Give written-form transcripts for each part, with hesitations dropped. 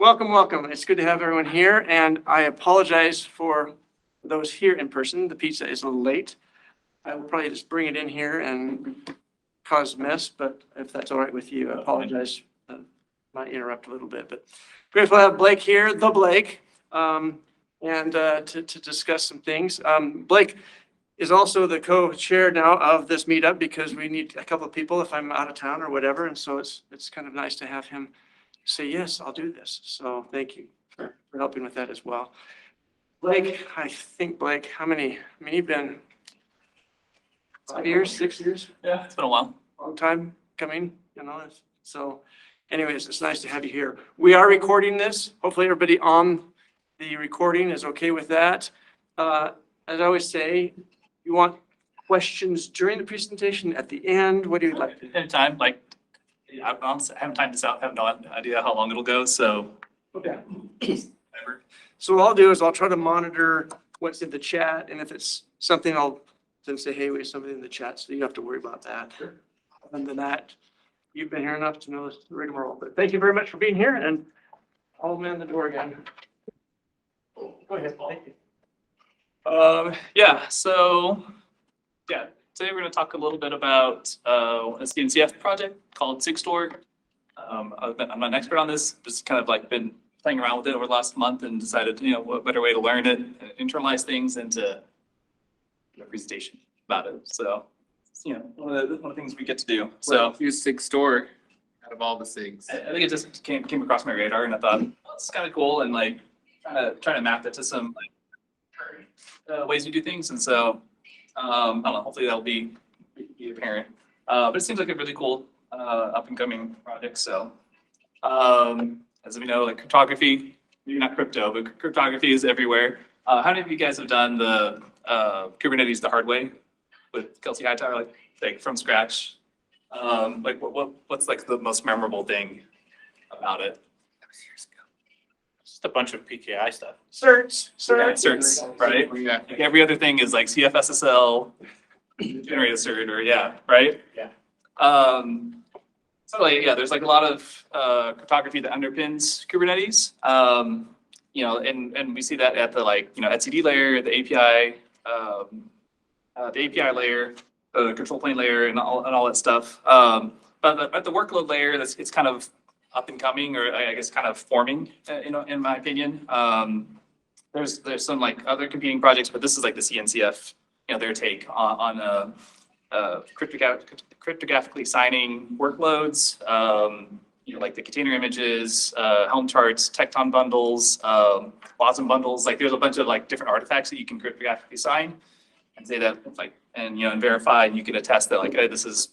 Welcome, welcome. It's good to have everyone here, and I apologize for those here in person. The pizza is a little late. I will probably just bring it in here and cause mess, but if that's all right with you, I apologize. Might interrupt a little bit, but grateful to have Blake here, the Blake, and to discuss some things. Blake is also the co-chair now of this meetup because we need a couple of people if I'm out of town or whatever, and so it's kind of nice to have him say, yes, I'll do this. So thank you for helping with that as well. Blake, I think Blake, how many, I mean, you've been 5 years, 6 years? Yeah, it's been a while. Long time coming, you know, so anyways, it's nice to have you here. We are recording this. Hopefully everybody on the recording is okay with that. As I always say, you want questions during the presentation, at the end, what do you like? Anytime, like, I honestly haven't timed this out, I have no idea how long it'll go, so. Okay. So what I'll do is I'll try to monitor what's in the chat, and if it's something, I'll then say, hey, we have something in the chat, so you don't have to worry about that. Other than that, you've been here enough to know the rigmarole. But thank you very much for being here, and I'll man the door again. Go ahead. Thank you. Yeah, so, yeah, today we're going to talk a little bit about a CNCF project called Sigstore. I'm not an expert on this, just kind of like been playing around with it over the last month and decided, you know, what better way to learn it and internalize things into a presentation about it. So, you know, one of the things we get to do. So use Sigstore out of all the SIGs. I think it just came across my radar, and I thought, oh, it's kind of cool, and like trying to map it to some like ways we do things. And so I don't know, hopefully that'll be apparent. But it seems like a really cool up and coming project. So as we know, like cryptography, maybe not crypto, but cryptography is everywhere. How many of you guys have done the Kubernetes the hard way with Kelsey Hightower, like from scratch? Like what's like the most memorable thing about it? That was years ago. Just a bunch of PKI stuff. Certs, right? Yeah. Like every other thing is like CFSSL, generate a cert, or yeah, right? Yeah. So like, yeah, there's like a lot of cryptography that underpins Kubernetes. You know, and we see that at the like, you know, etcd layer, the API layer, the control plane layer, and all that stuff. But at the workload layer, it's kind of up and coming, or I guess kind of forming, in my opinion. There's some like other competing projects, but this is like the CNCF, you know, their take on cryptographically signing workloads. You know, like the container images, Helm charts, tecton bundles, blossom bundles. Like there's a bunch of like different artifacts that you can cryptographically sign and say that like, and you know, and verify, and you can attest that like, hey, this is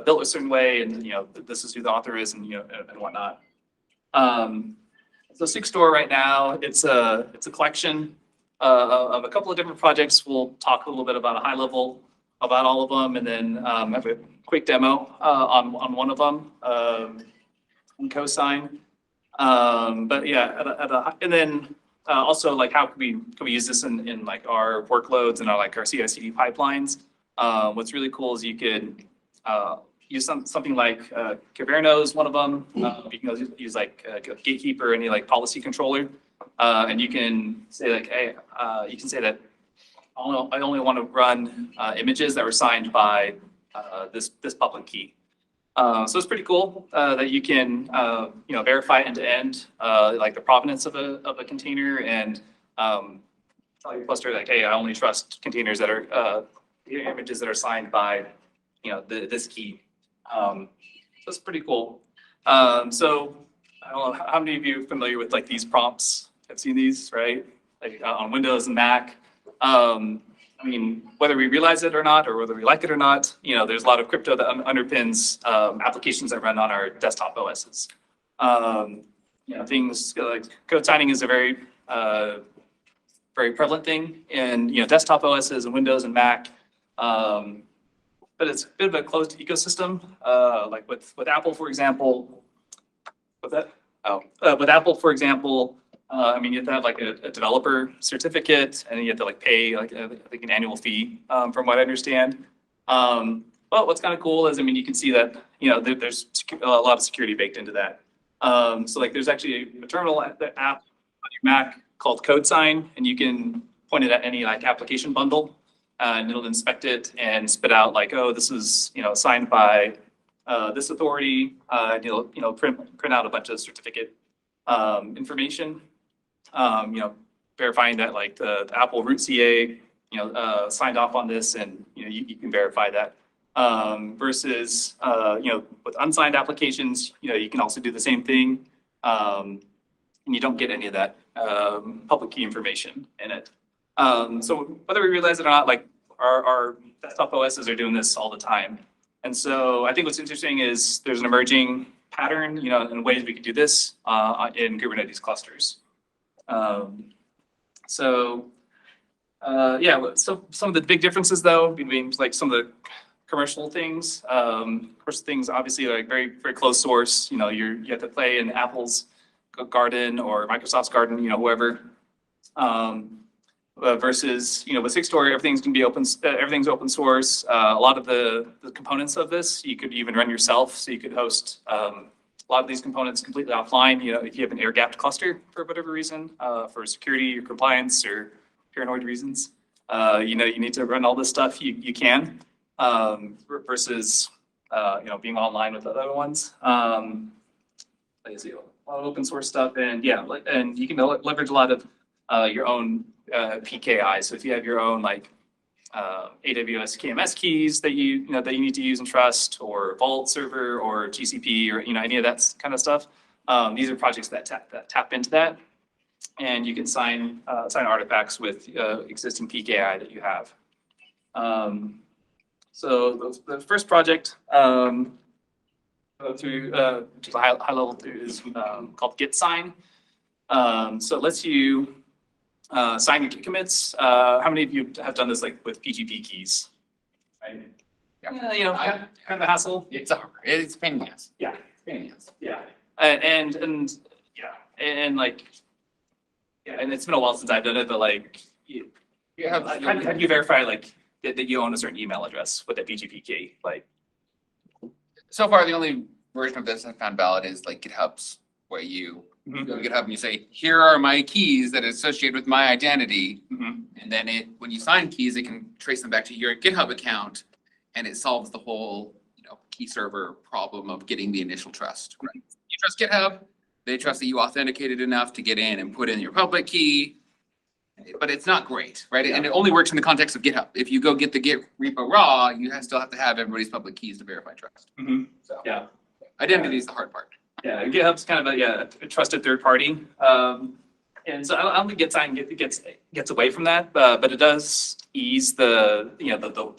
built a certain way, and you know, this is who the author is, and you know, and whatnot. So Sigstore right now, it's a collection of a couple of different projects. We'll talk a little bit about a high level about all of them, and then have a quick demo on one of them. And Cosing, but yeah, and then also like how can we use this in like our workloads and our CI/CD pipelines? What's really cool is you could use something like Kyverno is one of them. You can use like Gatekeeper, any like policy controller, and you can say like, hey, you can say that I only want to run images that were signed by this public key. So it's pretty cool that you can, you know, verify end to end, like the provenance of a container, and tell your cluster like, hey, I only trust containers that are images that are signed by, you know, this key. So it's pretty cool. So I don't know how many of you are familiar with like these prompts. I've seen these, right? Like on Windows and Mac. I mean, whether we realize it or not, or whether we like it or not, you know, there's a lot of crypto that underpins applications that run on our desktop OSs. You know, things like code signing is a very prevalent thing in, you know, desktop OSs and Windows and Mac. But it's a bit of a closed ecosystem, like with Apple, for example. With Apple, for example. I mean, you have to have like a developer certificate, and you have to like pay like I think an annual fee, from what I understand. But what's kind of cool is, I mean, you can see that, you know, there's a lot of security baked into that. So like there's actually a terminal app on your Mac called Codesign, and you can point it at any like application bundle, and it'll inspect it and spit out like, oh, this is, signed by this authority. Print out a bunch of certificate information, verifying that like the Apple root CA, signed off on this, and you can verify that. Versus with unsigned applications, you can also do the same thing, and you don't get any of that public key information in it. So whether we realize it or not, like our desktop OSs are doing this all the time. And so I think what's interesting is there's an emerging pattern, in ways we could do this in Kubernetes clusters. So some of the big differences though between like some of the commercial things, obviously like very, very close source, you have to play in Apple's garden or Microsoft's garden, whoever. Versus, with Sigstore, everything's going to be everything's open source. A lot of the components of this, you could even run yourself. So you could host a lot of these components completely offline, if you have an air-gapped cluster for whatever reason, for security or compliance or paranoid reasons. You need to run all this stuff, you can, versus, being online with the other ones. Let's see, a lot of open source stuff, and and you can leverage a lot of your own PKI. So if you have your own like AWS KMS keys that you need to use and trust, or Vault server or GCP or any of that kind of stuff, these are projects that tap into that, and you can sign artifacts with existing PKI that you have. So the first project through just a high level is called Gitsign. So it lets you sign your Git commits. How many of you have done this like with PGP keys? Right? Yeah. Kind of a hassle. It's a pain in the ass. Yeah. Pain in the ass. Yeah. And it's been a while since I've done it, but like, how do you verify like that you own a certain email address with a PGP key? Like, So far, the only version of this I found valid is like GitHub's, where you Mhm. go to GitHub and you say, here are my keys that are associated with my identity. Mhm. And then when you sign keys, it can trace them back to your GitHub account, and it solves the whole, key server problem of getting the initial trust. Right? You trust GitHub, they trust that you authenticated enough to get in and put in your public key. But it's not great, right? And it only works in the context of GitHub. If you go get the Git repo raw, you still have to have everybody's public keys to verify trust. Mhm. So Yeah. identity is the hard part. Yeah, GitHub's kind of a trusted third party. And so I don't think Gitsign gets away from that, but it does ease the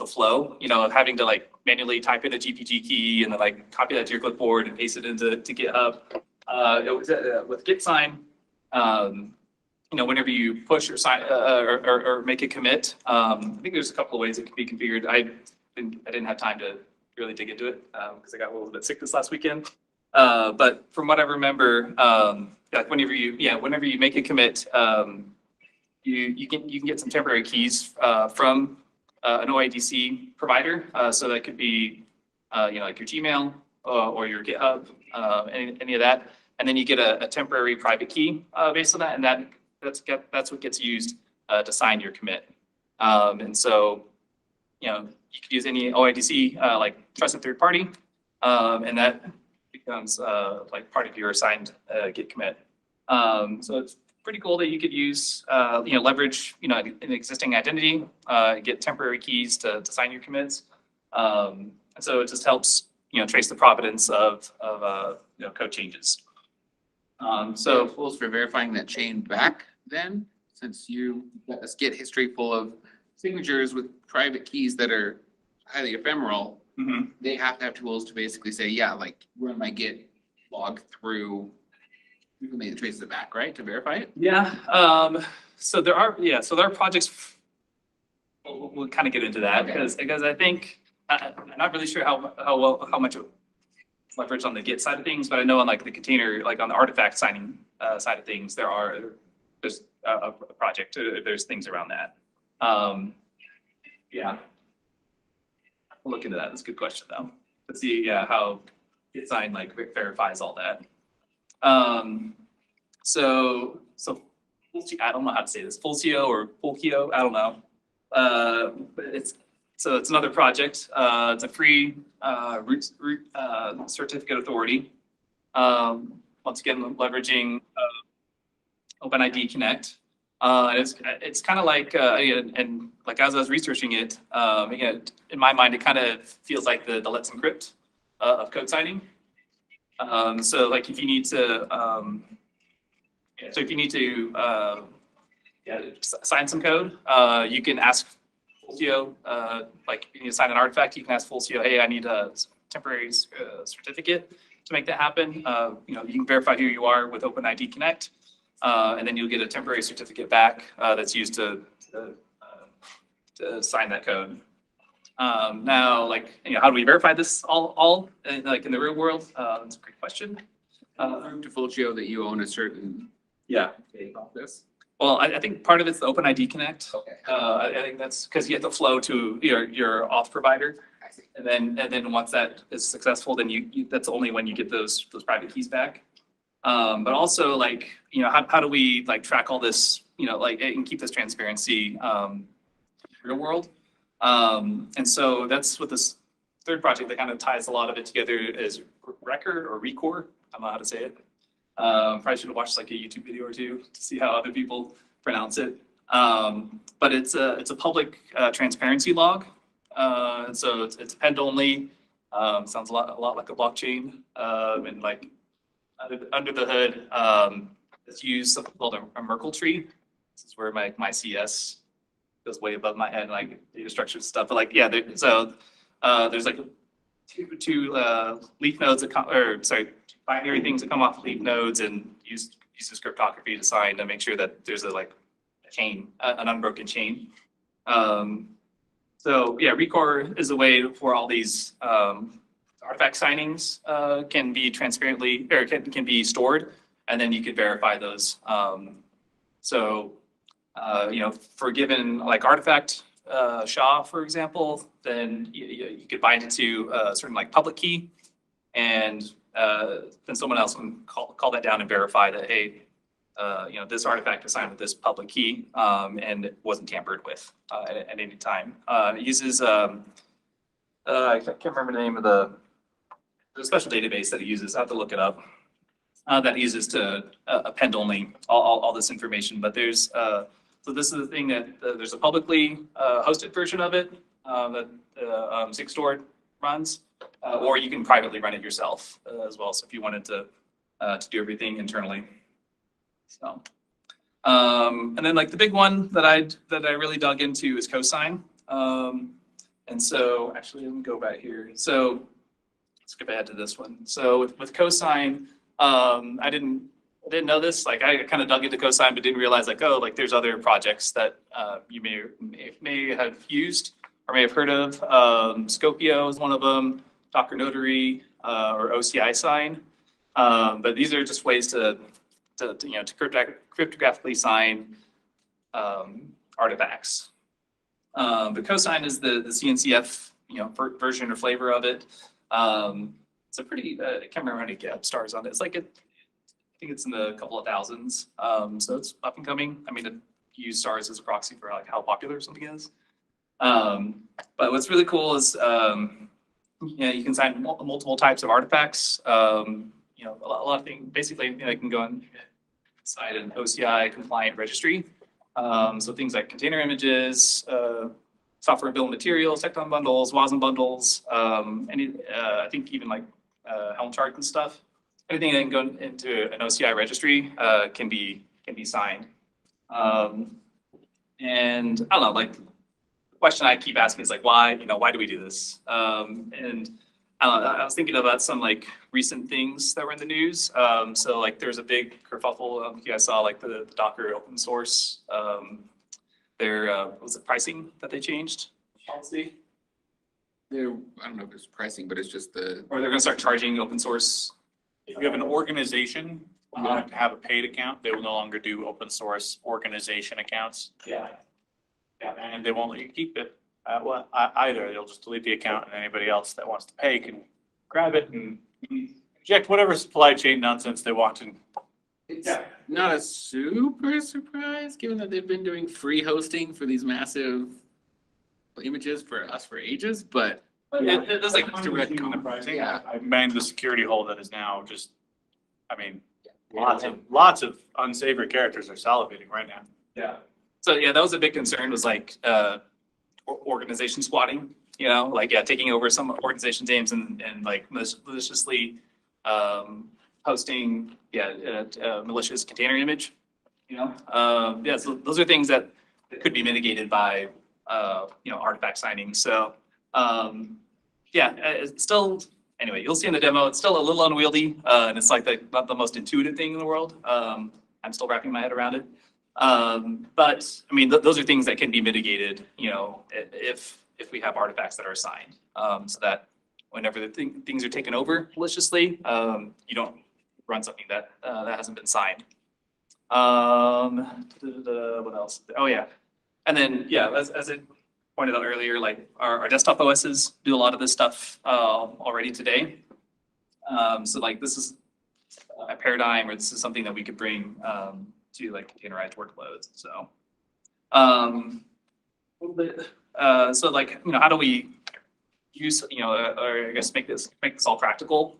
flow, of having to like manually type in a GPG key and then like copy that to your clipboard and paste it into GitHub. With Gitsign, whenever you push or sign or make a commit, I think there's a couple of ways it can be configured. I didn't have time to really dig into it because I got a little bit sick this last weekend. But from what I remember, like whenever you make a commit, you can get some temporary keys from an OIDC provider. So that could be like your Gmail or your GitHub, any of that, and then you get a temporary private key based on that, and that's what gets used to sign your commit. And so you could use any OIDC like trusted third party, and that becomes like part of your assigned Git commit. So it's pretty cool that you could use, leverage, an existing identity, get temporary keys to sign your commits. And so it just helps, trace the provenance of code changes. So tools for verifying that chain back then, since you got this Git history full of signatures with private keys that are highly ephemeral, they have to have tools to basically say, yeah, like run my Git log through something that traces it back, right, to verify it? Yeah. So there are projects. We'll kind of get into that because I think I'm not really sure how much leverage on the Git side of things, but I know on like the container, like on the artifact signing side of things, there's a project. There's things around that. Yeah. We'll look into that. That's a good question though. Let's see how Gitsign like verifies all that. So I don't know how to say this, Fulcio or Fulcio, I don't know. But it's another project. It's a free root certificate authority. Once again, leveraging OpenID Connect. It's kind of like and like as I was researching it, again, in my mind, it kind of feels like the Let's Encrypt of code signing. So like if you need to sign some code, you can ask Fulcio, like you need to sign an artifact, you can ask Fulcio, hey, I need a temporary certificate to make that happen. You can verify who you are with OpenID Connect, and then you'll get a temporary certificate back that's used to sign that code. Now, like, how do we verify this all like in the real world? That's a great question. Prove to Fulcio that you own a certain. Yeah. Of this. Well, I think part of it's the OpenID Connect. Okay. I think that's because you have to flow to your auth provider. I see. And then once that is successful, then that's only when you get those private keys back. But also like, how do we like track all this, like and keep this transparency real world? And so that's what this third project that kind of ties a lot of it together is Rekor or Rekor. I don't know how to say it. Probably should have watched like a YouTube video or two to see how other people pronounce it. But it's a public transparency log. So it's append only. Sounds a lot like a blockchain. And like under the hood, it's used something called a Merkle tree. This is where my CS goes way above my head, like data structured stuff. But like, yeah, there's like two leaf nodes that come, or sorry, binary things that come off leaf nodes and uses cryptography to sign to make sure that there's a chain, an unbroken chain. So yeah, Rekor is a way for all these artifact signings can be transparently or can be stored, and then you could verify those. For a given like artifact SHA, for example, then you could bind it to a certain like public key, and then someone else can call that down and verify that, hey, this artifact is signed with this public key and it wasn't tampered with at any time. It uses, I can't remember the name of the special database that it uses. I have to look it up. That it uses to append only all this information. But there's, so this is the thing that there's a publicly hosted version of it that Sigstore runs. Or you can privately run it yourself as well. So if you wanted to do everything internally. So, and then like the big one that I really dug into is Cosing. And so actually let me go back here. So let's skip ahead to this one. So with Cosing, I didn't know this. Like I kind of dug into Cosing, but didn't realize like, oh, like there's other projects that you may have used or may have heard of. Scopio is one of them. Docker Notary or OCI sign, but these are just ways to cryptographically sign artifacts. But Cosing is the CNCF version or flavor of it. It's a pretty I can't remember how many GitHub stars on it. It's like I think it's in the couple of thousands. So it's up and coming. I mean, it use stars as a proxy for like how popular something is. But what's really cool is you can sign multiple types of artifacts. A lot of things. Basically, you can go inside an OCI compliant registry. So things like container images, software bill of materials, tecton bundles, WASM bundles, I think even like Helm chart and stuff. Anything that can go into an OCI registry can be signed. And I don't know, like. Question I keep asking is like, why do we do this? And I don't know, I was thinking about some like recent things that were in the news. So like there's a big kerfuffle. You guys saw like the Docker open source, their was it pricing that they changed policy? I don't know if it's pricing, but it's just Or they're gonna start charging open source. If you have an organization, you have to have a paid account. They will no longer do open source organization accounts. Yeah. Yeah, and they won't let you keep it either. They'll just delete the account, and anybody else that wants to pay can grab it and inject whatever supply chain nonsense they want in. It's not a super surprise, given that they've been doing free hosting for these massive images for us for ages, but It does like Direct common pricing. Yeah. I banged the security hole that is now just, I mean, lots of unsavory characters are salivating right now. Yeah. So yeah, that was a big concern was like organization squatting, you know, like yeah, taking over some organization names and like maliciously hosting malicious container image, you know. Yeah, so those are things that could be mitigated by artifact signing. So it's still anyway, you'll see in the demo, it's still a little unwieldy, and it's like not the most intuitive thing in the world. I'm still wrapping my head around it. But I mean, those are things that can be mitigated, you know, if we have artifacts that are assigned, so that whenever the things are taken over maliciously, you don't run something that hasn't been signed. What else? Oh yeah, and then yeah, as it pointed out earlier, like our desktop OSs do a lot of this stuff already today. So like this is a paradigm, or this is something that we could bring to like containerized workloads. So, so like how do we use or I guess make this all practical?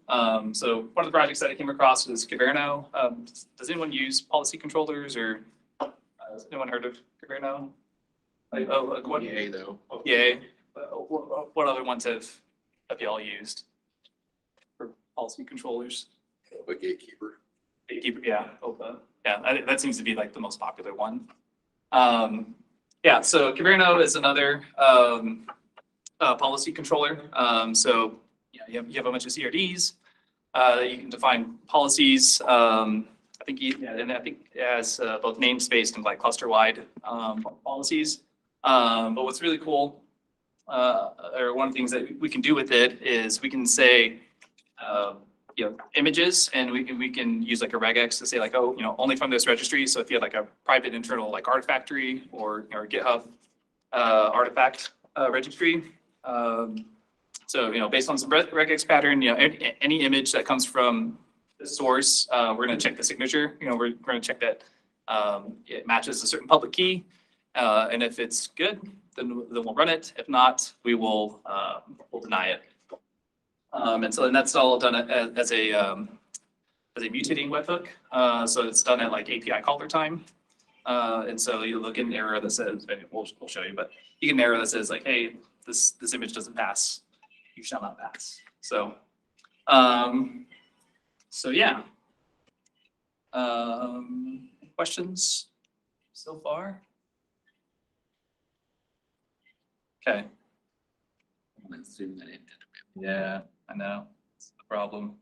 So one of the projects that I came across was Kyverno. Does anyone use policy controllers, or has anyone heard of Kyverno? Like what? EA though. Yeah. What other ones have y'all used for policy controllers? A gatekeeper. Gatekeeper, yeah, OPA. Yeah, that seems to be like the most popular one. So Kyverno is another policy controller. So you have a bunch of CRDs that you can define policies. I think it has both namespace and like cluster-wide policies. But what's really cool, or one of the things that we can do with it is we can say, images, and we can use like a regex to say like, only from this registry. So if you had like a private internal like artifactory or GitHub artifact registry. So based on some regex pattern, any image that comes from the source, we're going to check the signature. We're going to check that it matches a certain public key. And if it's good, then we'll run it. If not, we'll deny it. And that's all done as a mutating webhook. So it's done at like API caller time. And so you look at an error that says, and we'll show you, but you get an error that says like, hey, this image doesn't pass. You shall not pass. So, yeah. Questions so far? Okay. I'm gonna zoom that in. Yeah, I know. It's the problem.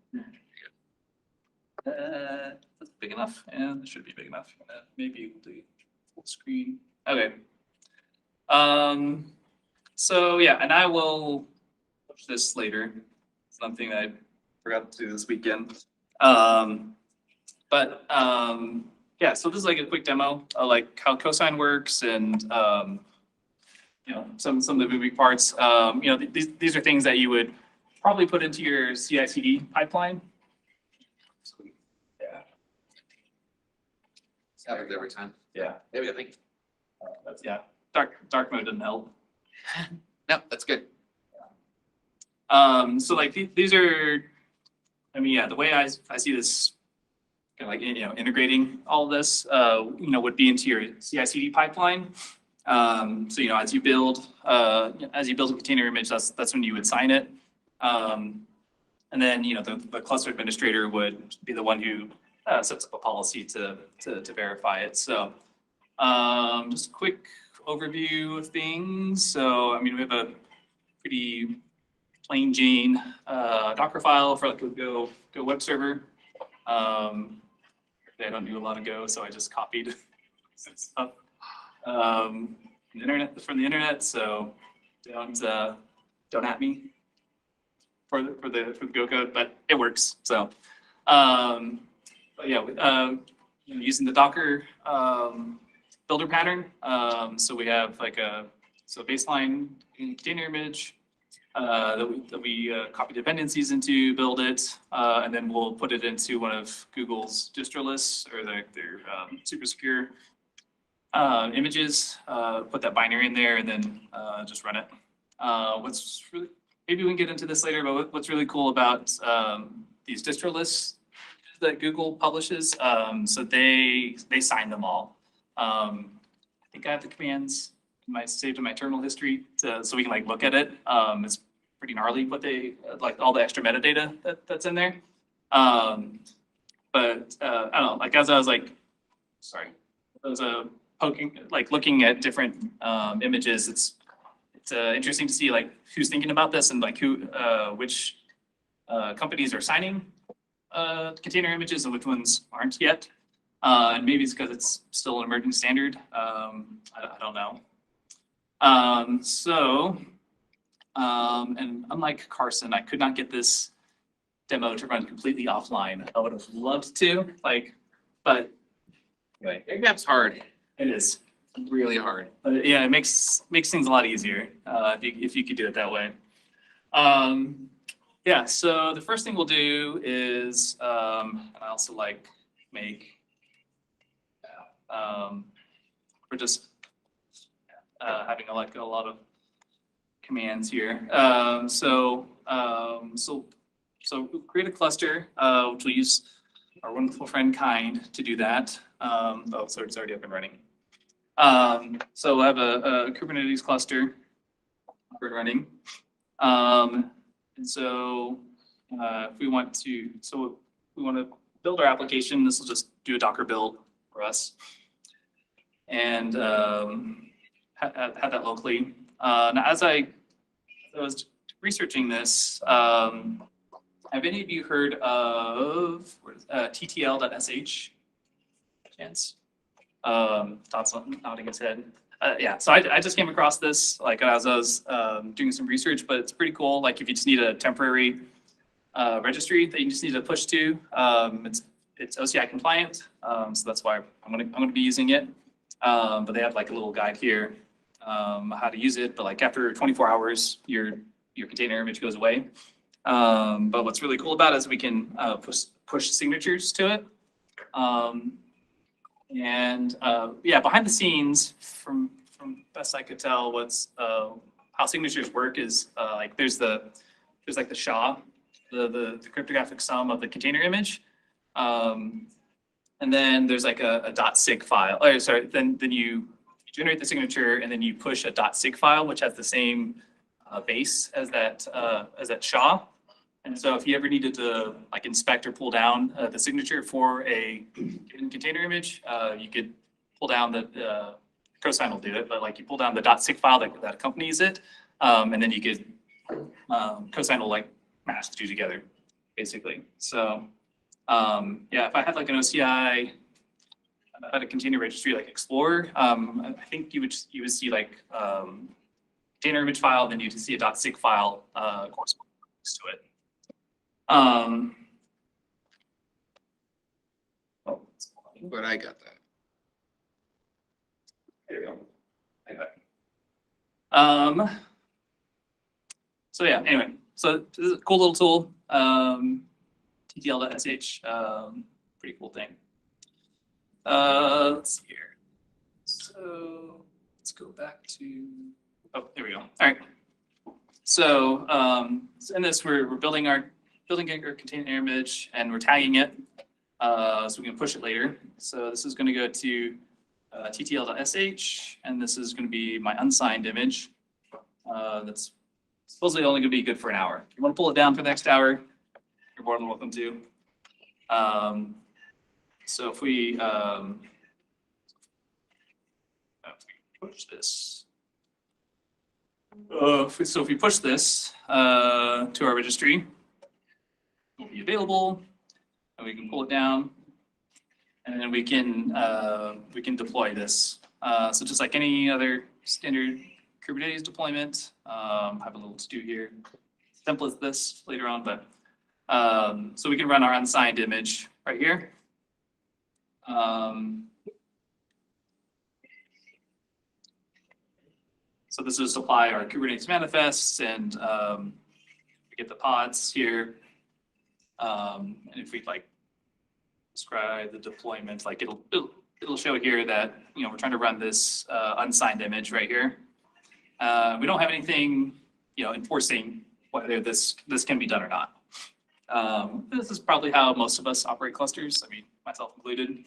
That's big enough. Yeah, that should be big enough. Maybe we'll do full screen. Okay. So yeah, and I will push this later. Something I forgot to do this weekend. Yeah, so this is like a quick demo of like how Cosine works and some of the moving parts. These are things that you would probably put into your CI/CD pipeline. Yeah. This happens every time. Yeah. Maybe I think. Dark mode doesn't help. No, that's good. So like these are, the way I see this, kind of like integrating all of this, would be into your CI/CD pipeline. So as you build a container image, that's when you would sign it. And then the cluster administrator would be the one who sets up a policy to verify it. So just a quick overview of things. So we have a pretty plain Jane Docker file for like a Go web server. I don't do a lot of Go, so I just copied some stuff from the internet. So don't at me for the Go code, but it works. So using the Docker builder pattern. So we have like a baseline container image. that we copy dependencies into, build it, and then we'll put it into one of Google's distro lists or their super secure images, put that binary in there and then just run it. What's really, maybe we can get into this later, but what's really cool about these distro lists that Google publishes, so they sign them all. I think I have the commands saved in my terminal history so we can like look at it. It's pretty gnarly what they like all the extra metadata that's in there. But I don't know, like as I was like, sorry, I was looking at different images. It's interesting to see like who's thinking about this and like which companies are signing container images and which ones aren't yet. And maybe it's because it's still an emerging standard. I don't know. And unlike Carson, I could not get this demo to run completely offline. I would have loved to, but anyway, Airgap's hard. it is. Really hard. Yeah, it makes things a lot easier if you could do it that way. Yeah, so the first thing we'll do is, and I also like make, we're just having a lot of commands here. So we'll create a cluster, which we'll use our wonderful friend Kind to do that. Oh, so it's already up and running. So we'll have a Kubernetes cluster up and running. And so if we want to, build our application, this will just do a Docker build for us. And have that locally. Now, as I was researching this, have any of you heard of ttl.sh? Chance? Todd's nodding his head. Yeah, so I just came across this like as I was doing some research, but it's pretty cool. Like if you just need a temporary registry that you just need to push to, it's OCI compliant, so that's why I'm gonna be using it. But they have like a little guide here how to use it. But like after 24 hours, your container image goes away. But what's really cool about it is we can push signatures to it. Yeah, behind the scenes, from best I could tell, what's how signatures work is like there's like the SHA, the cryptographic sum of the container image, and then there's like a .sig file. Oh, sorry, then you generate the signature and then you push a .sig file which has the same base as that SHA. And so if you ever needed to like inspect or pull down the signature for a given container image, you could pull down the Cosing will do it, but like you pull down the .sig file that accompanies it, and then you could Cosing will like mash the two together, basically. So yeah, if I had like an OCI, if I had a container registry like Explorer, I think you would see like container image file, then you'd see a .sig file corresponding to it. Oh, But I got that. there we go. I got it. So yeah, anyway, so this is a cool little tool. ttl.sh, pretty cool thing. Let's see here. So let's go back to, oh, there we go. All right. So in this, we're building our container image and we're tagging it so we can push it later. So this is going to go to ttl.sh, and this is going to be my unsigned image. That's supposedly only going to be good for an hour. If you want to pull it down for the next hour, you're more than welcome to. So if we push this, so if we push this to our registry, will be available, and we can pull it down, and then we can deploy this. So just like any other standard Kubernetes deployment, have a little to do here. Simple as this later on, but so we can run our unsigned image right here. So this is supply our Kubernetes manifests and we get the pods here. And if we like describe the deployment, like it'll show here that, we're trying to run this unsigned image right here. We don't have anything, enforcing whether this can be done or not. This is probably how most of us operate clusters. I mean, myself included.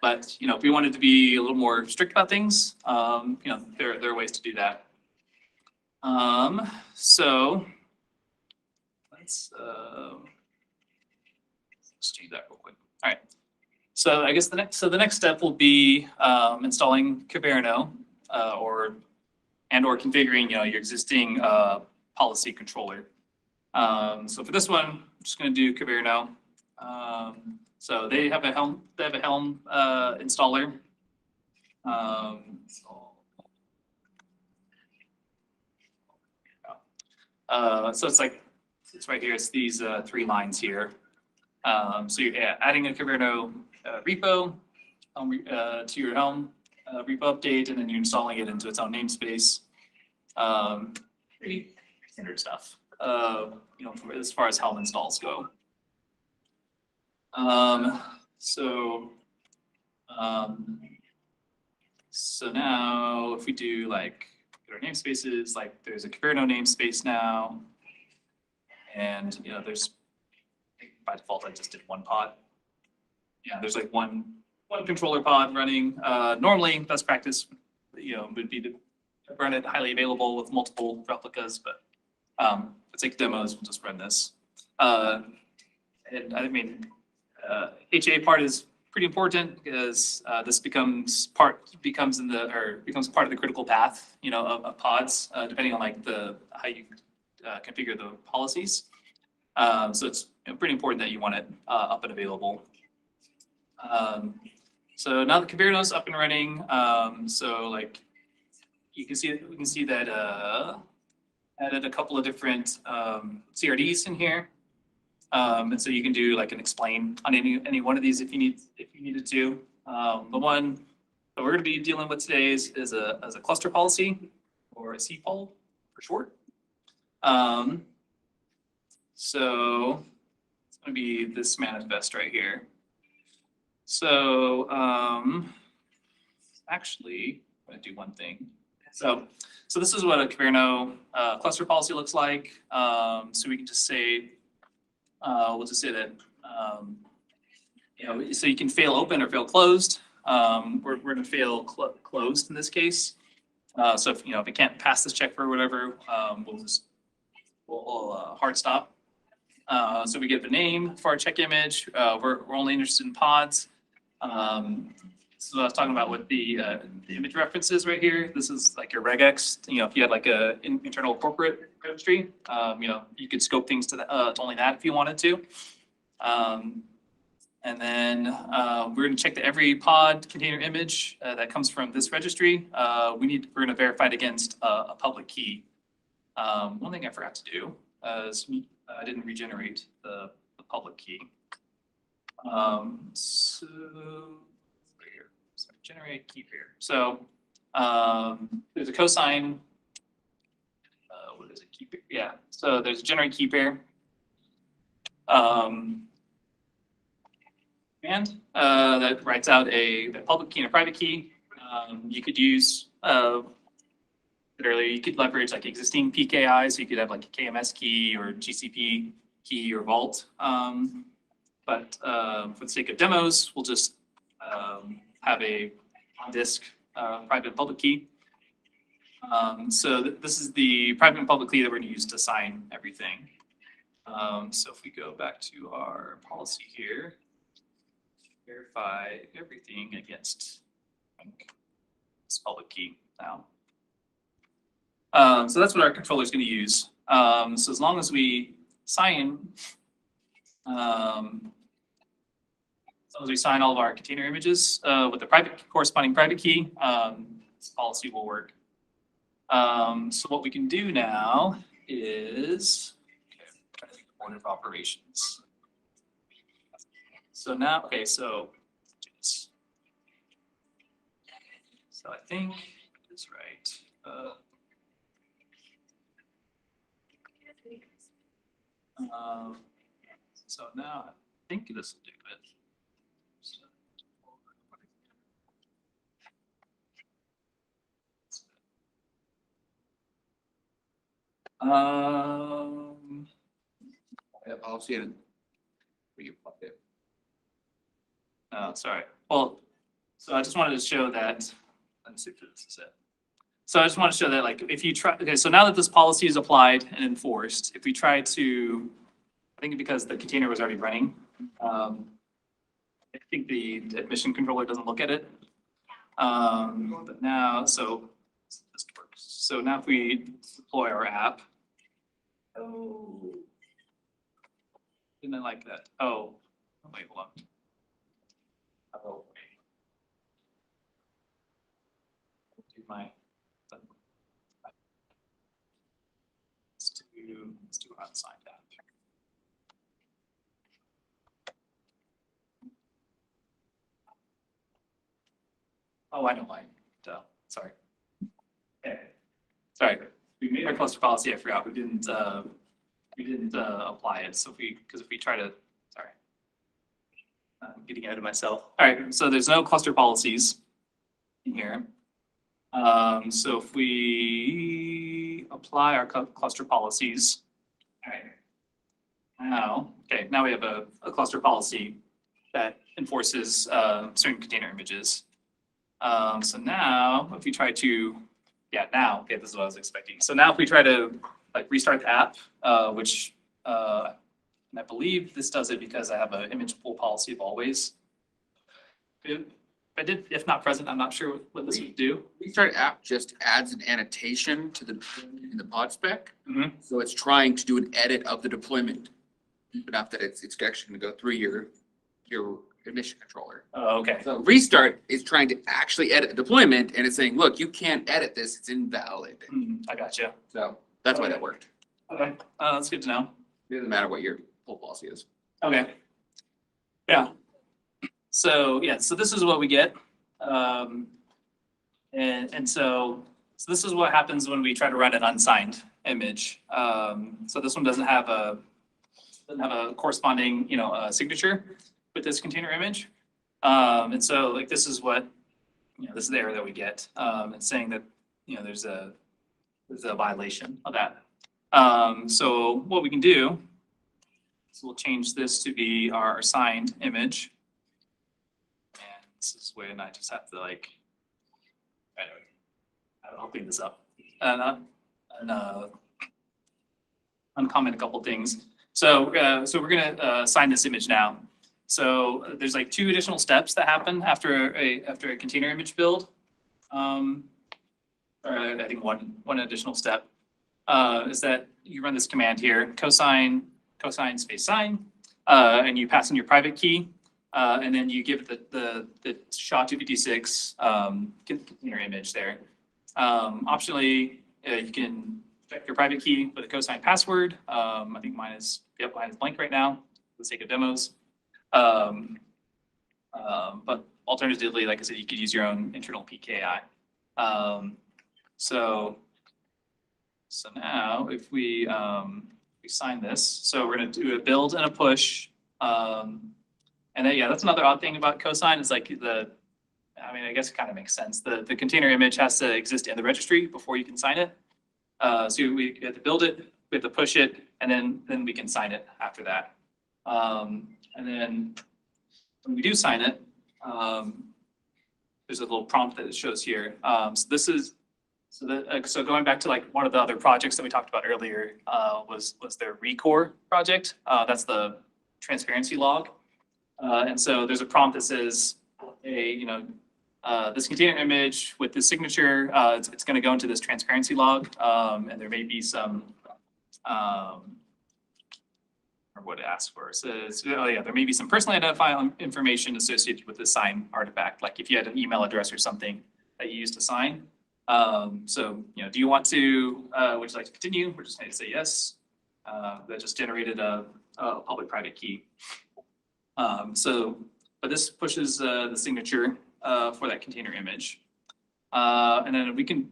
But if we wanted to be a little more strict about things, there are ways to do that. So let's change that real quick. All right. So I guess the next step will be installing Kyverno or configuring your existing policy controller. So for this one, I'm just going to do Kyverno. So they have a Helm installer. So it's right here. It's these 3 lines here. So you're adding a Kyverno repo to your Helm repo update, and then you're installing it into its own namespace. Pretty standard stuff. As far as Helm installs go. So now if we do our namespaces, there's a Kyverno namespace now, and there's, by default I just did 1 pod. Yeah, there's one controller pod running. Normally best practice, would be to run it highly available with multiple replicas, but for sake of demos, we'll just run this. And I mean, HA part is pretty important because this becomes part of the critical path, of pods, depending on how you configure the policies. So it's pretty important that you want it up and available. So now the Kyverno is up and running. So we can see that added a couple of different CRDs in here. And so you can do an explain on any one of these if you needed to. The one that we're going to be dealing with today is a cluster policy, or a CPOL for short. So it's going to be this manifest right here. So actually, I'm going to do one thing. So this is what a Kyverno cluster policy looks like. So we can just say, we'll just say that, so you can fail open or fail closed. We're going to fail closed in this case. So if it can't pass this check for whatever, we'll hard stop. So we give a name for our check image. We're only interested in pods. So I was talking about with the image references right here. This is your regex. If you had a internal corporate registry, you could scope things to only that if you wanted to. And then we're going to check that every pod container image that comes from this registry, we're going to verify it against a public key. One thing I forgot to do is I didn't regenerate the public key. So right here, so generate key pair. So there's a cosine. What is it? Key pair. Yeah. So there's a generate key pair. And that writes out a public key and a private key. You could use you could leverage existing PKI, so you could have a KMS key or GCP key or vault. But for the sake of demos, we'll just have a on-disk private and public key. So this is the private and public key that we're going to use to sign everything. So if we go back to our policy here, verify everything against this public key now. So that's what our controller is going to use. So as long as we sign, all of our container images with the corresponding private key, this policy will work. So what we can do now is order of operations. So now, so I think is right. So now I think this will do it. Yeah, policy and where you plugged it. Oh, sorry. Well, so I just wanted to show that, let's see if this is it. So I just want to show that like if you try, okay, so now that this policy is applied and enforced, if we try to, I think because the container was already running, I think the admission controller doesn't look at it. But now, so this works. So now if we deploy our app. Oh. Didn't I like that? Oh, wait, hold on. Oh, wait. Do my. Let's do unsigned app. Oh, I know why. Duh, sorry. Okay. Sorry, we made our cluster policy. I forgot we didn't apply it. So because if we try to, sorry, I'm getting ahead of myself. All right, so there's no cluster policies in here. So if we apply our cluster policies, all right. Now we have a cluster policy that enforces certain container images. So now if we try to, okay, this is what I was expecting. So now if we try to like restart the app, which and I believe this does it because I have an image pool policy of always. If not present, I'm not sure what this would do. Restart app just adds an annotation to the in the pod spec. Mhm. So it's trying to do an edit of the deployment. Enough that it's actually gonna go through your admission controller. Oh, okay. So restart is trying to actually edit the deployment and it's saying, look, you can't edit this, it's invalid. I gotcha. So that's why that worked. Okay, that's good to know. It doesn't matter what your full policy is. Okay. Yeah. So so this is what we get. And so this is what happens when we try to run an unsigned image. So this one doesn't have a corresponding, signature with this container image. And so like this is what, this is the error that we get. It's saying that, there's a violation of that. So what we can do is we'll change this to be our signed image. And this is when I just have to like, anyway, I'll clean this up and uncomment a couple things. So we're gonna sign this image now. So there's like 2 additional steps that happen after a container image build. Or I think one additional step is that you run this command here, cosine space sign, and you pass in your private key, and then you give the SHA-256 container image there. Optionally, you can check your private key with a cosine password. I think mine is blank right now for the sake of demos. But alternatively, like I said, you could use your own internal PKI. So now if we sign this, so we're going to do a build and a push. And then, that's another odd thing about cosine is like I guess it kind of makes sense. The container image has to exist in the registry before you can sign it. So we have to build it, we have to push it, and then we can sign it after that. And then when we do sign it, there's a little prompt that it shows here. So going back to like one of the other projects that we talked about earlier was their Rekor project. That's the transparency log. And so there's a prompt that says, hey, this container image with this signature, it's going to go into this transparency log, and there may be some, or what it asks for. It says, there may be some personally identifying information associated with the sign artifact, like if you had an email address or something that you used to sign. So, do you want to, would you like to continue? We're just going to say yes. That just generated a public-private key. But this pushes the signature for that container image. And then we can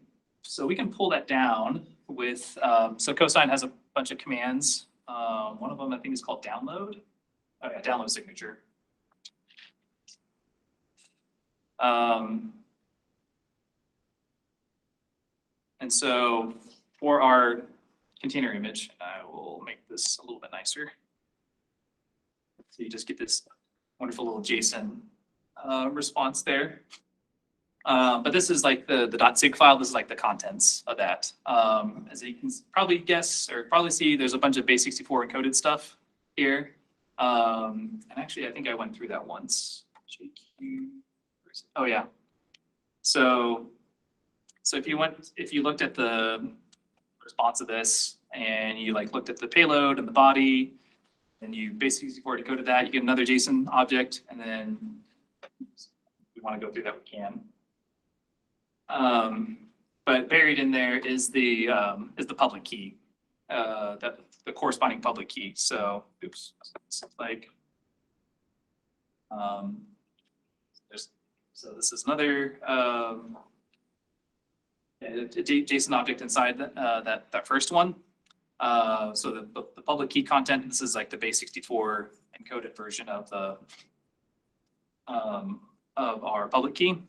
pull that down with, so Cosine has a bunch of commands. One of them I think is called download. Oh yeah, download signature. And so for our container image, I will make this a little bit nicer. So you just get this wonderful little JSON response there. But this is like the .sig file. This is like the contents of that. As you can probably guess or probably see, there's a bunch of base64 encoded stuff here. And actually, I think I went through that once. JQ, oh yeah. So if you looked at the response of this and you like looked at the payload and the body, and you base64 decoded that, you get another JSON object, and then if we want to go through that, we can. But buried in there is the public key, the corresponding public key. So, oops, it's like, so this is another JSON object inside that first one. So the public key content, this is like the base64 encoded version of the of our public key.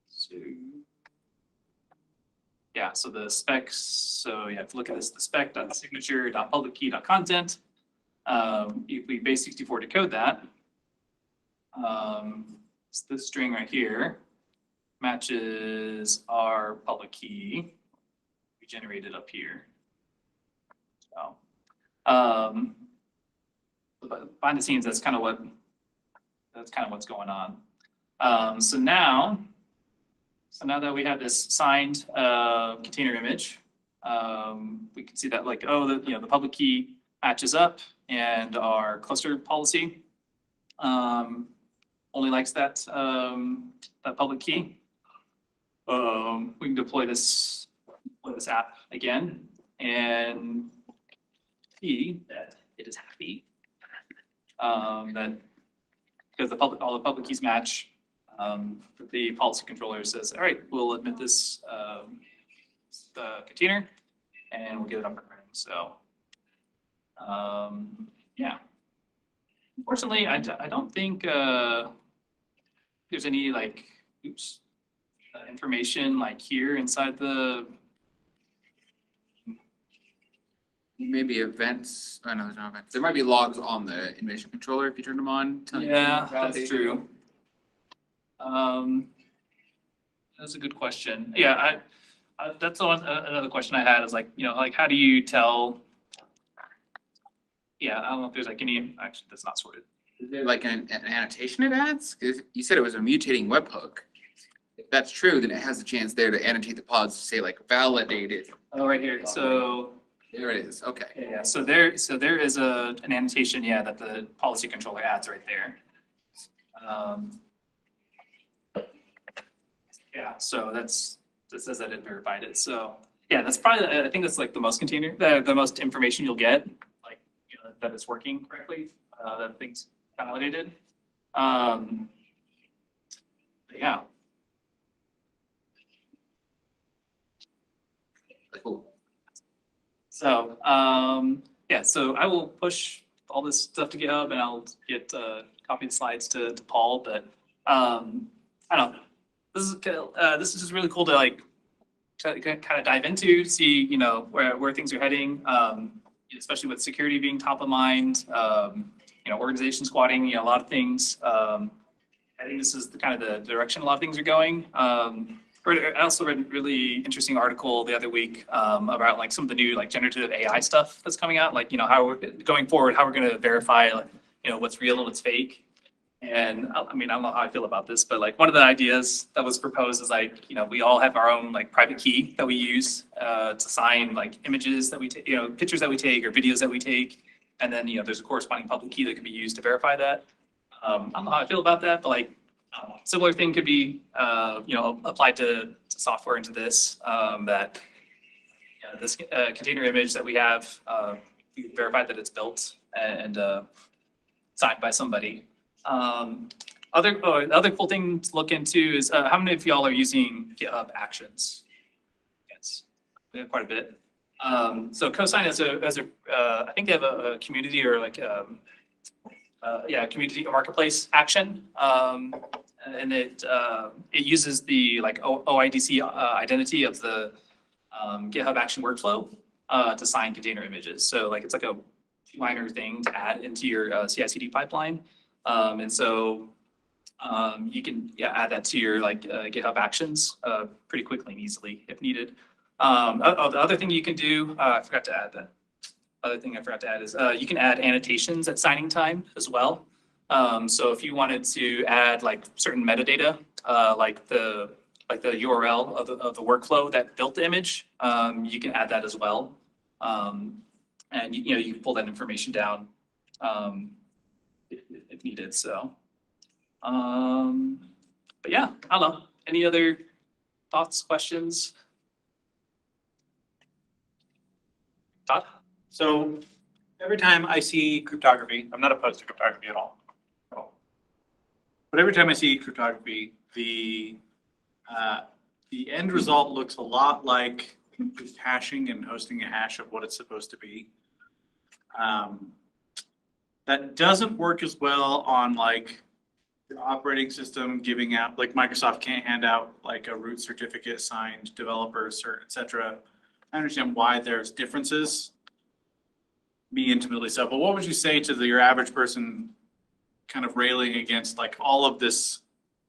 So yeah, so the specs. So yeah, if you look at this, the spec.signature.public key.content. If we base64 decode that, it's this string right here matches our public key we generated up here. So, behind the scenes, that's kind of what's going on. So now that we have this signed container image, we can see that like, oh, the public key matches up, and our cluster policy only likes that public key. We can deploy this app again and see that it is happy. That because all the public keys match, the policy controller says, all right, we'll admit this container and we'll get it up and running. So yeah. Unfortunately, I don't think there's any like, information like here inside the. Maybe events. Oh no, there's no events. There might be logs on the innovation controller if you turn them on. Yeah, that's true. That's a good question. Yeah, that's another question I had is like, like how do you tell? Yeah, I don't know if there's like any, actually that's not sorted. Is there like an annotation it adds? 'Cause you said it was a mutating webhook. If that's true, then it has a chance there to annotate the pods to say like validated. Oh, right here. So there it is. Okay. yeah, so there is an annotation, yeah, that the policy controller adds right there. Yeah, so that says that it verified it. So yeah, that's probably, I think that's like the most the most information you'll get, like, that it's working correctly, that things validated. But yeah. Cool. So yeah, so I will push all this stuff to GitHub and I'll get copy the slides to Paul. But I don't know. This is just really cool to like kind of dive into, see where things are heading, especially with security being top of mind. Organization squatting, a lot of things. I think this is the direction a lot of things are going. I also read a really interesting article the other week about like some of the new like generative AI stuff that's coming out, like how we're going forward, how we're going to verify what's real and what's fake. And I mean, I don't know how I feel about this, but like one of the ideas that was proposed is like, we all have our own like private key that we use to sign like images that we take, pictures that we take or videos that we take. And then, there's a corresponding public key that can be used to verify that. I don't know how I feel about that, but like similar thing could be, applied to software into this, that this container image that we have, we verify that it's built and signed by somebody. Other cool thing to look into is how many of y'all are using GitHub Actions? Yes, we have quite a bit. So Cosine I think they have a community or like community marketplace action, and it uses the like OIDC identity of the GitHub Action workflow to sign container images. So like it's like a minor thing to add into your CI/CD pipeline, and so you can add that to your like GitHub Actions pretty quickly and easily if needed. The other thing you can do, I forgot to add that. Other thing I forgot to add is you can add annotations at signing time as well. So if you wanted to add like certain metadata, like the URL of the workflow that built the image, you can add that as well. And you can pull that information down if needed. So, but yeah, I don't know. Any other thoughts, questions? Todd? So every time I see cryptography, I'm not opposed to cryptography at all. But every time I see cryptography, the end result looks a lot like just hashing and hosting a hash of what it's supposed to be. That doesn't work as well on like the operating system giving out, like Microsoft can't hand out like a root certificate signed developers or et cetera. I understand why there's differences. Me intimately so, but what would you say to your average person kind of railing against like all of this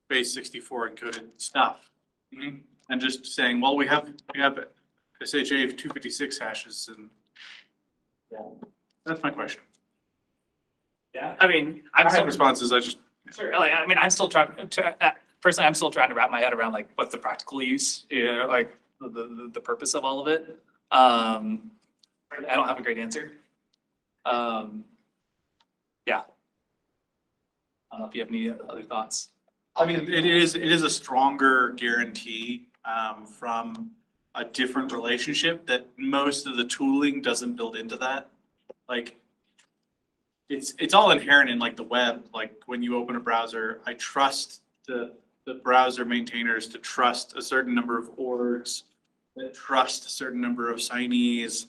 base 64 encoded stuff? Mm-hmm. And just saying, well, we have SHA 256 hashes and that's my question. Yeah, I mean, I have responses. I just sure. Like, I mean, I'm still trying to personally. I'm still trying to wrap my head around like what's the practical use, like the purpose of all of it. I don't have a great answer. Yeah. I don't know if you have any other thoughts. I mean, it is a stronger guarantee from a different relationship that most of the tooling doesn't build into that. Like it's all inherent in like the web. Like when you open a browser, I trust the browser maintainers to trust a certain number of orgs, that trust a certain number of signees,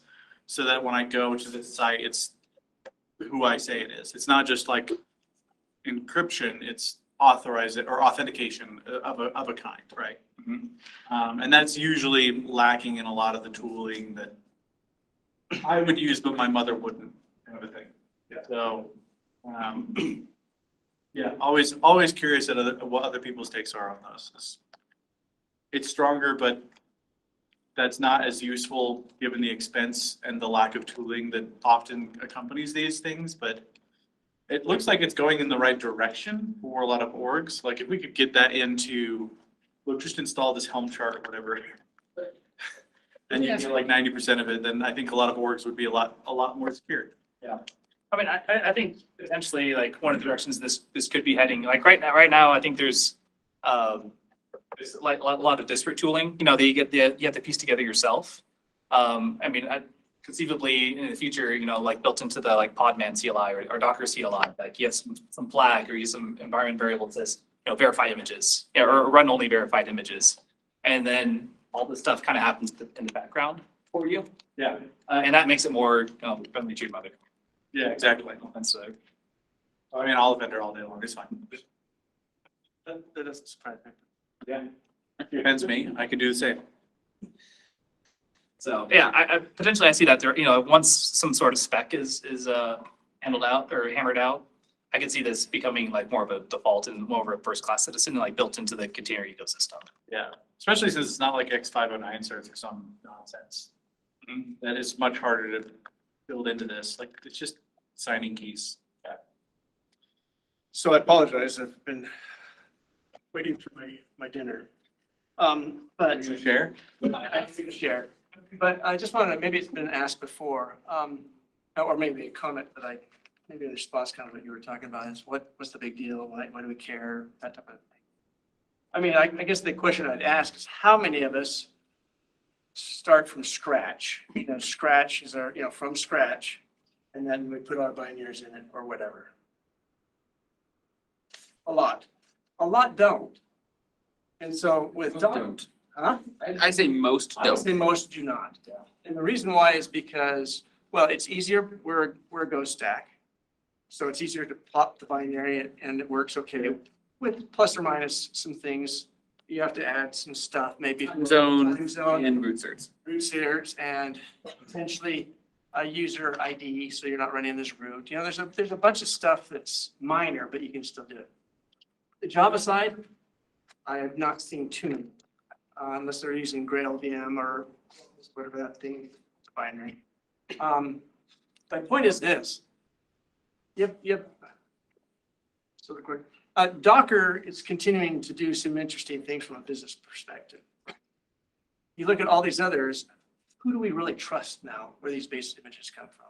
so that when I go to the site, it's who I say it is. It's not just like encryption, it's authentication of a kind, right? Mm-hmm. And that's usually lacking in a lot of the tooling that I would use, but my mother wouldn't, kind of a thing. Yeah. So, yeah, always curious at what other people's takes are on those. It's stronger, but that's not as useful given the expense and the lack of tooling that often accompanies these things. But it looks like it's going in the right direction for a lot of orgs. Like if we could get that into, we'll just install this Helm chart or whatever, and you get like 90% of it, then I think a lot of orgs would be a lot more secure. Yeah. I mean, I think potentially like one of the directions this could be heading, like right now, I think there's like a lot of disparate tooling, that you have to piece together yourself. I mean, conceivably in the future, like built into the like Podman CLI or Docker CLI, like you have some flag or use some environment variables that says, verify images, or run only verified images. And then all this stuff kind of happens in the background for you. Yeah. And that makes it more friendly to your mother. Yeah, exactly. And so, I mean, I'll offend her all day long. It's fine. That doesn't surprise me. Yeah. Depends me. I can do the same. So yeah, I potentially I see that there, once some sort of spec is handled out or hammered out, I could see this becoming like more of a default and more of a first class citizen, like built into the container ecosystem. Yeah, especially since it's not like X509 certs or some nonsense. Mm-hmm. That is much harder to build into this. Like it's just signing keys. Yeah. So I apologize. I've been waiting for my dinner. But You gonna share? I can share. But I just wanted to, maybe it's been asked before, or maybe a comment that maybe in response kind of what you were talking about is what's the big deal? Why do we care? That type of thing. I mean, I guess the question I'd ask is how many of us start from scratch? Scratch is our, from scratch, and then we put our binaries in it or whatever. A lot. A lot don't. And so with Most Docker, don't. huh? I say most I would don't. say most do not. And the reason why is because, well, it's easier, we're a Go stack. So it's easier to plot the binary and it works okay with plus or minus some things. You have to add some stuff, maybe. Zone Time zone, and root certs. root seers, and potentially a user ID, so you're not running this root. You know, there's a bunch of stuff that's minor, but you can still do it. The Java side, I have not seen too many, unless they're using Grail VM or whatever that thing, binary. My point is this. Yep. So the quick, Docker is continuing to do some interesting things from a business perspective. You look at all these others, who do we really trust now where these base images come from?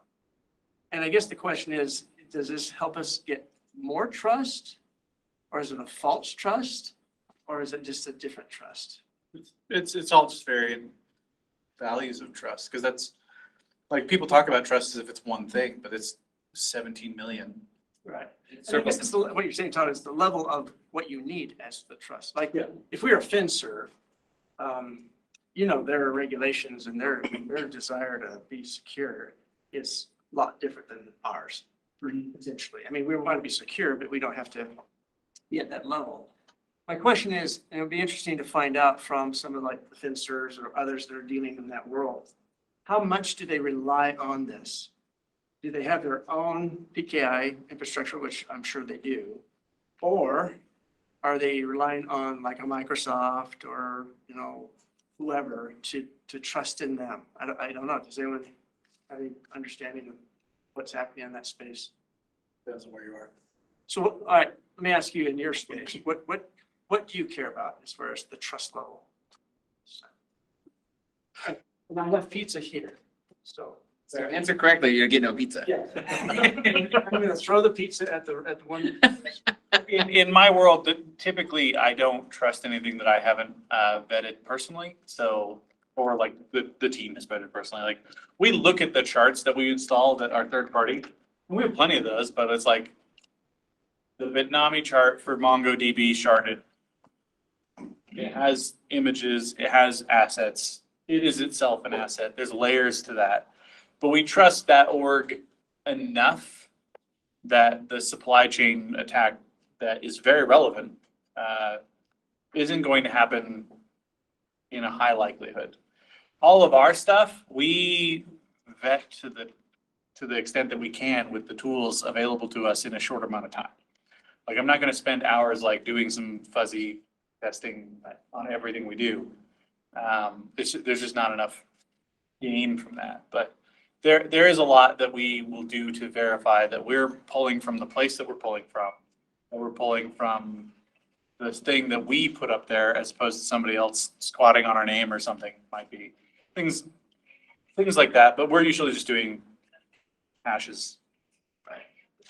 And I guess the question is, does this help us get more trust? Or is it a false trust? Or is it just a different trust? It's all just varying values of trust, because that's, like, people talk about trust as if it's one thing, but it's 17 million. Right. So I guess it's what you're saying, Todd, is the level of what you need as the trust. Like, if we are FinServ, you know, there are regulations and their desire to be secure is a lot different than ours, potentially. I mean, we want to be secure, but we don't have to be at that level. My question is, and it would be interesting to find out from some of like the FinServs or others that are dealing in that world, how much do they rely on this? Do they have their own PKI infrastructure, which I'm sure they do? Or are they relying on like a Microsoft or, you know, whoever to trust in them? I don't know. Does anyone have any understanding of what's happening in that space? Depends on where you are. So, all right, let me ask you in your space, what do you care about as far as the trust level? And I have pizza here, so. So answer correctly, you get no pizza. Yeah. I'm gonna throw the pizza at the one. In my world, typically I don't trust anything that I haven't vetted personally. So, or like the team has vetted personally. Like, we look at the charts that we install that are third party. And we have plenty of those, but it's like the Bitnami chart for MongoDB sharded. It has images, it has assets. It is itself an asset. There's layers to that. But we trust that org enough that the supply chain attack that is very relevant isn't going to happen in a high likelihood. All of our stuff, we vet to the extent that we can with the tools available to us in a short amount of time. Like, I'm not going to spend hours like doing some fuzzy testing on everything we do. There's just not enough gain from that. But there is a lot that we will do to verify that we're pulling from the place that we're pulling from, that we're pulling from the thing that we put up there, as opposed to somebody else squatting on our name or something. Might be things like that. But we're usually just doing hashes.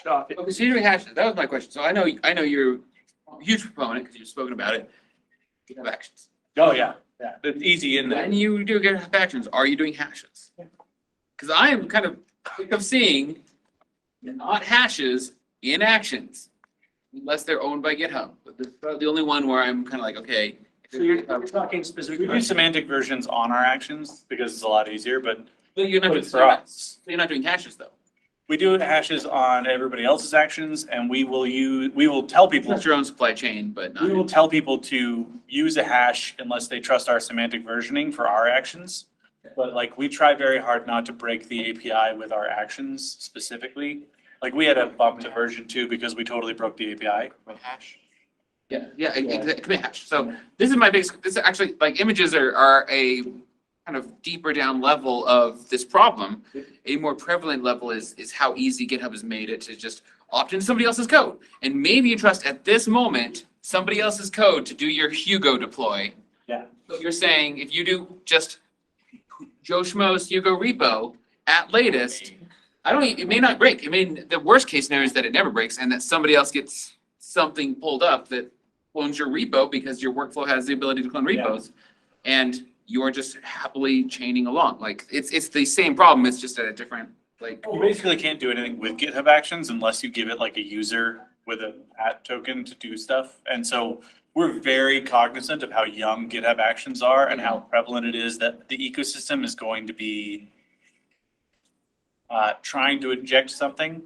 Okay, so you're doing hashes. That was my question. So I know you're a huge proponent because you've spoken about it. You have actions. Oh, yeah. It's easy in there. And you do get actions. Are you doing hashes? Because I am kind of sick of seeing not hashes in actions, unless they're owned by GitHub. But this is the only one where I'm kind of like, okay. So you're talking We specifically. do semantic versions on our actions because it's a lot easier, but You're not, for us. you're not doing hashes though. we do hashes on everybody else's actions, and we will tell people. It's your own supply chain, but We will not. tell people to use a hash unless they trust our semantic versioning for our actions. But like, we try very hard not to break the API with our actions specifically. Like, we had a bump to version 2 because we totally broke the API. Hash. Yeah, it could be hash. So this is my biggest, this is actually, like, images are a kind of deeper down level of this problem. A more prevalent level is how easy GitHub has made it to just opt into somebody else's code. And maybe you trust at this moment somebody else's code to do your Hugo deploy. Yeah. So you're saying if you do just Joe Schmo's Hugo repo at latest, it may not break. I mean, the worst case scenario is that it never breaks and that somebody else gets something pulled up that clones your repo because your workflow has the ability to clone repos. And you're just happily chaining along. Like, it's the same problem, it's just at a different, like. You basically can't do anything with GitHub Actions unless you give it like a user with an @ token to do stuff. And so we're very cognizant of how young GitHub Actions are and how prevalent it is that the ecosystem is going to be trying to inject something,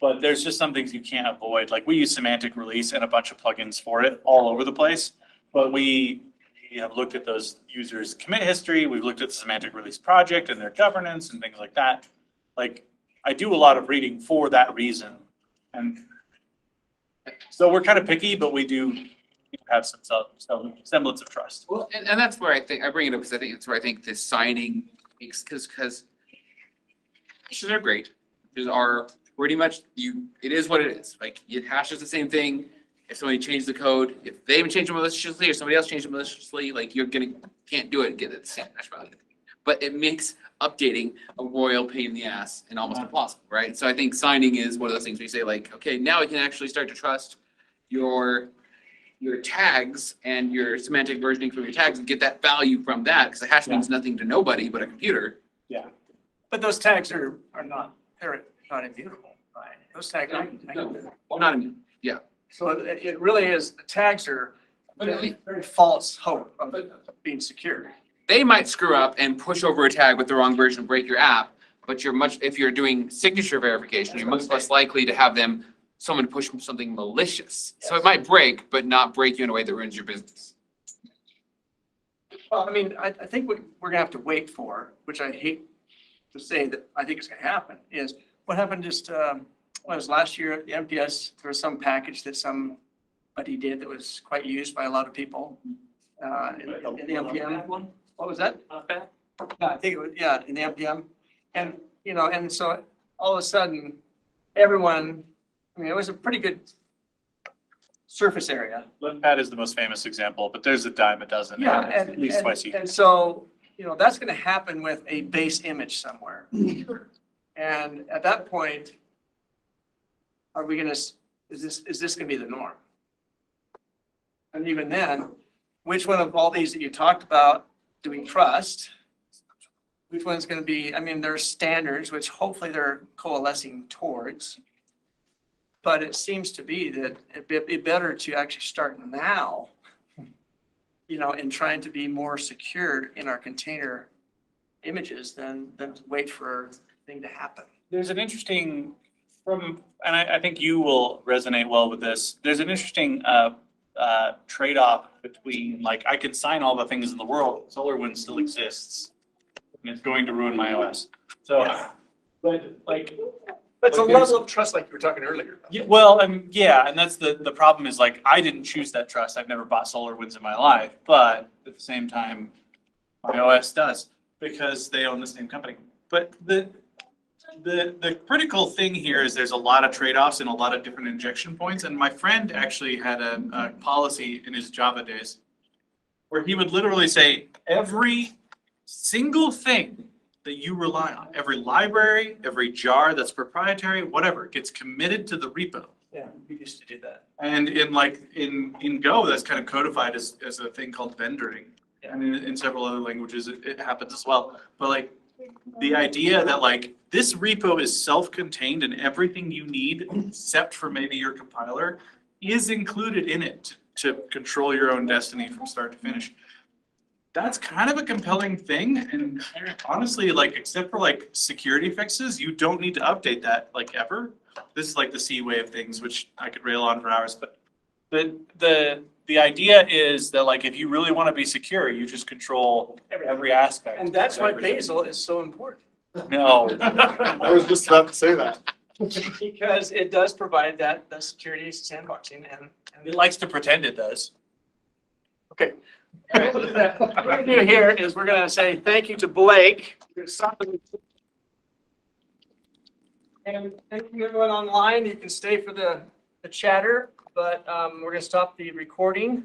but there's just some things you can't avoid. Like we use semantic release and a bunch of plugins for it all over the place, but we have looked at those users' commit history. We've looked at the semantic release project and their governance and things like that. Like I do a lot of reading for that reason. And so we're kind of picky, but we do have some semblance of trust. Well, and that's where I think, I bring it up because I think it's where I think this signing makes, because hashes are great. Hashes are pretty much it is what it is. Like it hashes the same thing. If somebody changed the code, if they even change it maliciously or somebody else changed it maliciously, like can't do it and get it the same hash value. But it makes updating a royal pain in the ass and almost impossible, right? So I think signing is one of those things where you say like, okay, now we can actually start to trust your tags and your semantic versioning from your tags and get that value from that, because the hash means nothing to nobody but a computer. Yeah. But those tags are not, they're not immutable, right? Those tags are. Not immune. So it really is, the tags are very false hope of being secure. They might screw up and push over a tag with the wrong version, break your app, but if you're doing signature verification, you're much less likely to have someone push something malicious. So it might break, but not break you in a way that ruins your business. Well, I mean, I think what we're gonna have to wait for, which I hate to say that I think it's gonna happen, is what happened just, was last year at the MPS, there was some package that somebody did that was quite used by a lot of people. In the NPM one. What was that? Yeah, I think it was, in the NPM. And, and so all of a sudden, everyone, I mean, it was a pretty good surface area. LiftPad is the most famous example, but there's a dime a dozen. Yeah, At least twice a year. And so, that's gonna happen with a base image somewhere. And at that point, are we gonna, is this gonna be the norm? And even then, which one of all these that you talked about do we trust? Which one's gonna be, I mean, there's standards, which hopefully they're coalescing towards. But it seems to be that it'd be better to actually start now, in trying to be more secure in our container images than to wait for a thing to happen. There's an interesting and I think you will resonate well with this. There's an interesting trade-off between like, I can sign all the things in the world, SolarWinds still exists, and it's going to ruin my OS. So, but like. But it's a level of trust like you were talking earlier. Yeah, well, and that's the problem is like, I didn't choose that trust. I've never bought SolarWinds in my life, but at the same time, my OS does because they own the same company. But the critical thing here is there's a lot of trade-offs and a lot of different injection points. And my friend actually had a policy in his Java days where he would literally say every single thing that you rely on, every library, every jar that's proprietary, whatever, gets committed to the repo. Yeah, we used to do that. And in Go, that's kind of codified as a thing called vendoring. Yeah. And in several other languages, it happens as well. But like the idea that like this repo is self-contained and everything you need, except for maybe your compiler, is included in it to control your own destiny from start to finish. That's kind of a compelling thing. And honestly, like, except for like security fixes, you don't need to update that like ever. This is like the C way of things, which I could rail on for hours, but the idea is that like, if you really want to be secure, you just control every aspect. And that's why Bazel is so important. No. I was just about to say that. Because it does provide the security sandboxing and It likes to pretend it does. okay. All right. What we're gonna do here is we're gonna say thank you to Blake. And thank you everyone online. You can stay for the chatter, but we're gonna stop the recording.